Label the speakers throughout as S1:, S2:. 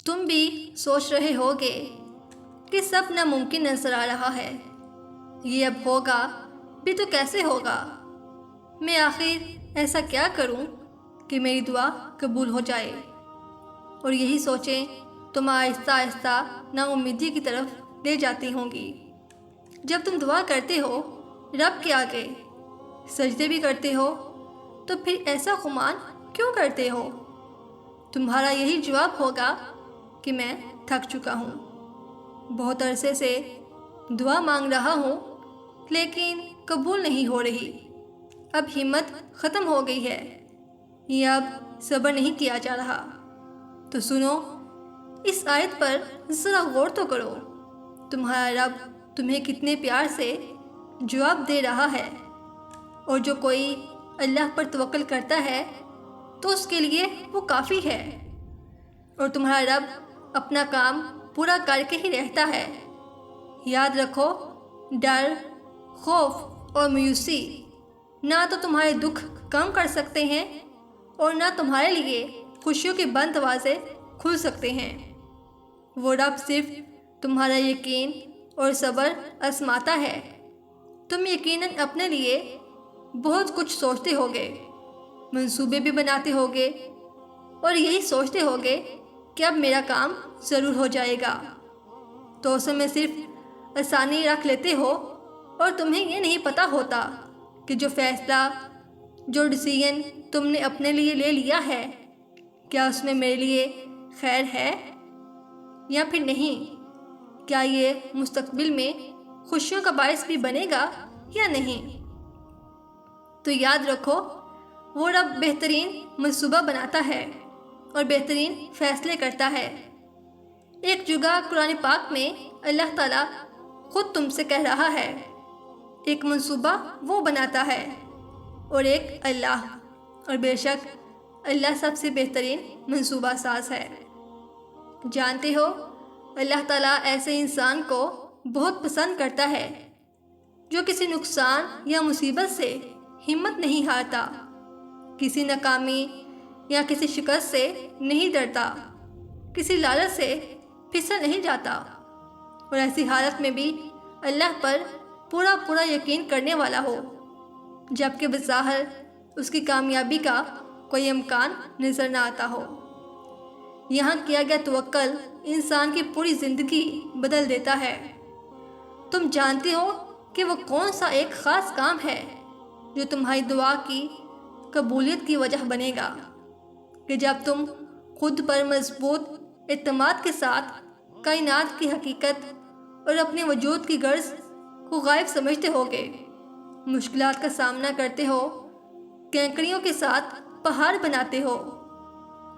S1: تم بھی سوچ رہے ہوگے کہ سب ناممکن نظر آ رہا ہے، یہ اب ہوگا بھی تو کیسے ہوگا؟ میں آخر ایسا کیا کروں کہ میری دعا قبول ہو جائے؟ اور یہی سوچیں تم آہستہ آہستہ ناامیدی کی طرف لے جاتی ہوں گی۔ جب تم دعا کرتے ہو رب کے آگے، سجدے بھی کرتے ہو، تو پھر ایسا گمان کیوں کرتے ہو؟ تمہارا یہی جواب ہوگا کہ میں تھک چکا ہوں، بہت عرصے سے دعا مانگ رہا ہوں لیکن قبول نہیں ہو رہی، اب ہمت ختم ہو گئی ہے، یہ اب صبر نہیں کیا جا رہا۔ تو سنو، اس آیت پر ذرا غور تو کرو، تمہارا رب تمہیں کتنے پیار سے جواب دے رہا ہے، اور جو کوئی اللہ پر توکل کرتا ہے تو اس کے لیے وہ کافی ہے، اور تمہارا رب اپنا کام پورا کر کے ہی رہتا ہے۔ یاد رکھو، ڈر، خوف اور مایوسی نہ تو تمہارے دکھ کم کر سکتے ہیں اور نہ تمہارے لیے خوشیوں کے بند دروازے کھل سکتے ہیں۔ وہ رب صرف تمہارا یقین اور صبر آزماتا ہے۔ تم یقیناً اپنے لیے بہت کچھ سوچتے ہوگے، منصوبے بھی بناتے ہوگے، اور یہی سوچتے ہوگے کہ اب میرا کام ضرور ہو جائے گا۔ تو اس میں صرف آسانی رکھ لیتے ہو اور تمہیں یہ نہیں پتہ ہوتا کہ جو فیصلہ، جو ڈیسیژن تم نے اپنے لیے لے لیا ہے، کیا اس میں میرے لیے خیر ہے یا پھر نہیں؟ کیا یہ مستقبل میں خوشیوں کا باعث بھی بنے گا یا نہیں؟ تو یاد رکھو، وہ رب بہترین منصوبہ بناتا ہے اور بہترین فیصلے کرتا ہے۔ ایک جگہ قرآن پاک میں اللہ تعالیٰ خود تم سے کہہ رہا ہے، ایک منصوبہ وہ بناتا ہے اور ایک اللہ، اور بے شک اللہ سب سے بہترین منصوبہ ساز ہے۔ جانتے ہو، اللہ تعالیٰ ایسے انسان کو بہت پسند کرتا ہے جو کسی نقصان یا مصیبت سے ہمت نہیں ہارتا، کسی ناکامی یا کسی شکست سے نہیں ڈرتا، کسی لالچ سے پھسل نہیں جاتا، اور ایسی حالت میں بھی اللہ پر پورا یقین کرنے والا ہو، جبکہ بظاہر اس کی کامیابی کا کوئی امکان نظر نہ آتا ہو۔ یہاں کیا گیا توکل انسان کی پوری زندگی بدل دیتا ہے۔ تم جانتے ہو کہ وہ کون سا ایک خاص کام ہے جو تمہاری دعا کی قبولیت کی وجہ بنے گا، کہ جب تم خود پر مضبوط اعتماد کے ساتھ کائنات کی حقیقت اور اپنے وجود کی غرض کو غائب سمجھتے ہوگے، مشکلات کا سامنا کرتے ہو، کینکریوں کے ساتھ پہاڑ بناتے ہو،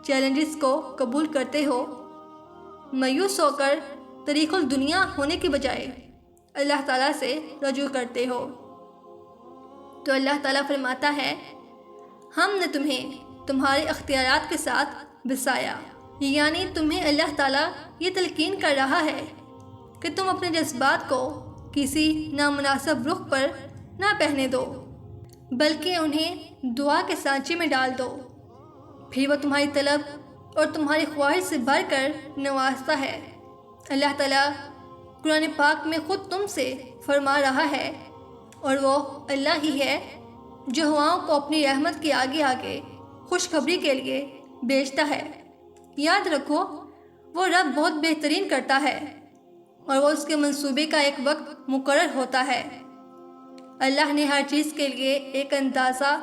S1: چیلنجز کو قبول کرتے ہو، مایوس ہو کر طریق الدنیا ہونے کے بجائے اللہ تعالیٰ سے رجوع کرتے ہو، تو اللہ تعالیٰ فرماتا ہے، ہم نے تمہیں تمہارے اختیارات کے ساتھ بسایا۔ یعنی تمہیں اللہ تعالیٰ یہ تلقین کر رہا ہے کہ تم اپنے جذبات کو کسی نامناسب رخ پر نہ بہنے دو، بلکہ انہیں دعا کے سانچے میں ڈال دو، پھر وہ تمہاری طلب اور تمہاری خواہش سے بڑھ کر نوازتا ہے۔ اللہ تعالیٰ قرآن پاک میں خود تم سے فرما رہا ہے، اور وہ اللہ ہی ہے جو ہواؤں کو اپنی رحمت کے آگے آگے خوشخبری کے لیے بھیجتا ہے۔ یاد رکھو، وہ رب بہت بہترین کرتا ہے، اور وہ اس کے منصوبے کا ایک وقت مقرر ہوتا ہے۔ اللہ نے ہر چیز کے لیے ایک اندازہ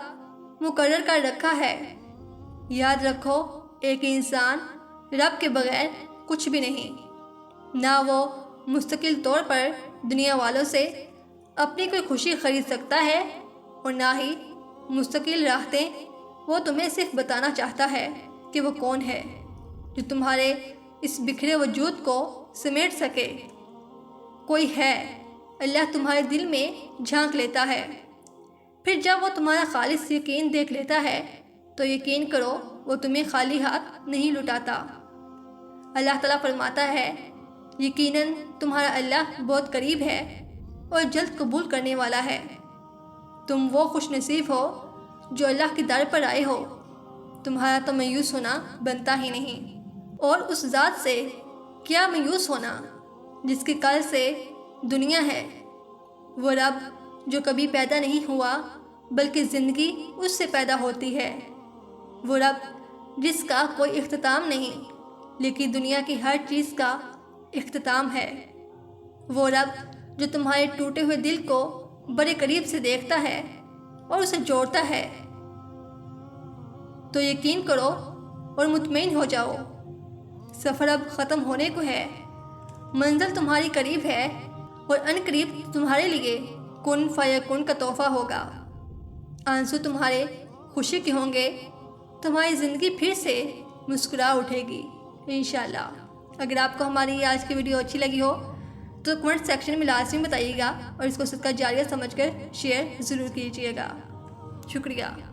S1: مقرر کر رکھا ہے۔ یاد رکھو، ایک انسان رب کے بغیر کچھ بھی نہیں، نہ وہ مستقل طور پر دنیا والوں سے اپنی کوئی خوشی خرید سکتا ہے، اور نہ ہی مستقل راحتیں وہ تمہیں صرف بتانا چاہتا ہے کہ وہ کون ہے جو تمہارے اس بکھرے وجود کو سمیٹ سکے۔ کوئی ہے، اللہ تمہارے دل میں جھانک لیتا ہے، پھر جب وہ تمہارا خالص یقین دیکھ لیتا ہے تو یقین کرو وہ تمہیں خالی ہاتھ نہیں لٹاتا۔ اللہ تعالیٰ فرماتا ہے، یقیناً تمہارا اللہ بہت قریب ہے اور جلد قبول کرنے والا ہے۔ تم وہ خوش نصیب ہو جو اللہ کے در پر آئے ہو، تمہارا تو مایوس ہونا بنتا ہی نہیں، اور اس ذات سے کیا مایوس ہونا جس کی کل سے دنیا ہے، وہ رب جو کبھی پیدا نہیں ہوا بلکہ زندگی اس سے پیدا ہوتی ہے، وہ رب جس کا کوئی اختتام نہیں لیکن دنیا کی ہر چیز کا اختتام ہے، وہ رب جو تمہارے ٹوٹے ہوئے دل کو بڑے قریب سے دیکھتا ہے اور اسے جوڑتا ہے۔ تو یقین کرو اور مطمئن ہو جاؤ، سفر اب ختم ہونے کو ہے، منزل تمہاری قریب ہے اور ان قریب تمہارے لیے کن فیکن کا تحفہ ہوگا۔ آنسو تمہارے خوشی کے ہوں گے، تمہاری زندگی پھر سے مسکرا اٹھے گی انشاءاللہ۔ اگر آپ کو ہماری آج کی ویڈیو اچھی لگی ہو تو کمنٹ سیکشن میں لازمی بتائیے گا اور اس کو صدقہ جاریہ سمجھ کر شیئر ضرور کیجیے گا۔ شکریہ۔